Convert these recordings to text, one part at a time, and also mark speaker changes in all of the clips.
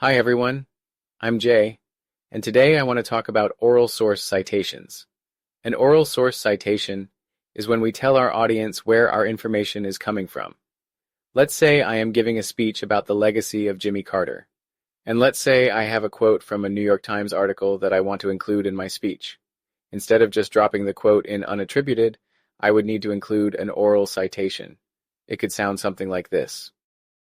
Speaker 1: Hi everyone, I'm Jay, and today I want to talk about oral source citations. An oral source citation is when we tell our audience where our information is coming from. Let's say I am giving a speech about the legacy of Jimmy Carter, and let's say I have a quote from a New York Times article that I want to include in my speech. Instead of just dropping the quote in unattributed, I would need to include an oral citation. It could sound something like this.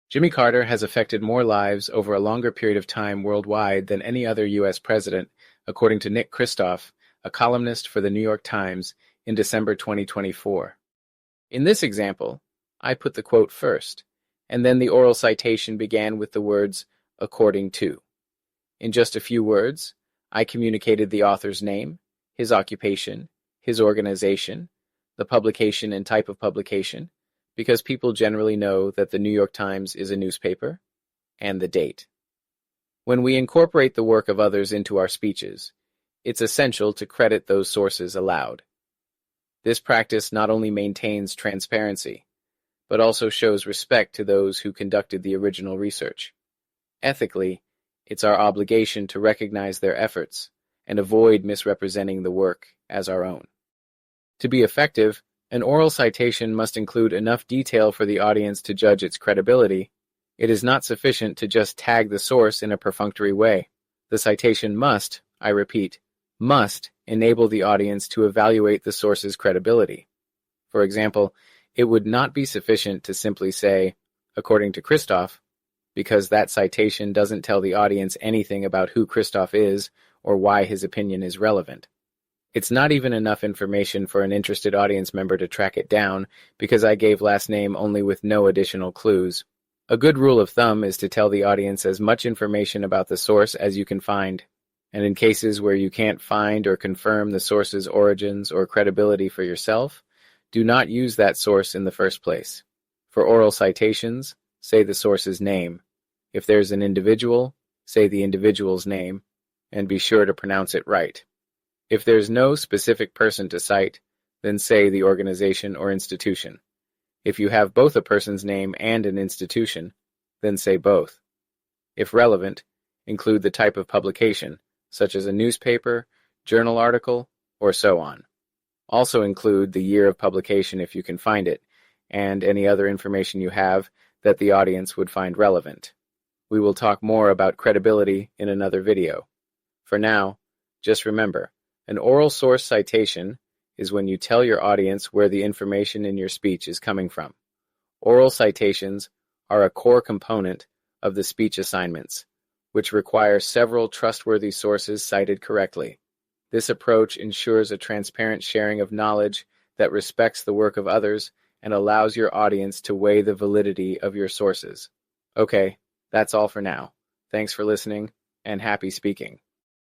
Speaker 1: Jimmy Carter has affected more lives over a longer period of time worldwide than any other U.S. president, according to Nick Kristof, a columnist for the New York Times, in December 2024. In this example, I put the quote first, and then the oral citation began with the words, according to. In just a few words, I communicated the author's name, his occupation, his organization, the publication and type of publication, because people generally know that the New York Times is a newspaper, and the date. When we incorporate the work of others into our speeches, it's essential to credit those sources aloud. This practice not only maintains transparency, but also shows respect to those who conducted the original research. Ethically, it's our obligation to recognize their efforts and avoid misrepresenting the work as our own. To be effective, an oral citation must include enough detail for the audience to judge its credibility. It is not sufficient to just tag the source in a perfunctory way. The citation must, I repeat, must enable the audience to evaluate the source's credibility. For example, it would not be sufficient to simply say, according to Kristof, because that citation doesn't tell the audience anything about who Kristof is or why his opinion is relevant. It's not even enough information for an interested audience member to track it down because I gave last name only with no additional clues. A good rule of thumb is to tell the audience as much information about the source as you can find, and in cases where you can't find or confirm the source's origins or credibility for yourself, do not use that source in the first place. For oral citations, say the source's name. If there's an individual, say the individual's name, and be sure to pronounce it right. If there's no specific person to cite, then say the organization or institution. If you have both a person's name and an institution, then say both. If relevant, include the type of publication, such as a newspaper, journal article, or so on. Also include the year of publication if you can find it, and any other information you have that the audience would find relevant. We will talk more about credibility in another video. For now, just remember, an oral source citation is when you tell your audience where the information in your speech is coming from. Oral citations are a core component of the speech assignments, which require several trustworthy sources cited correctly. This approach ensures a transparent sharing of knowledge that respects the work of others and allows your audience to weigh the validity of your sources. Okay, that's all for now. Thanks for listening, and happy speaking.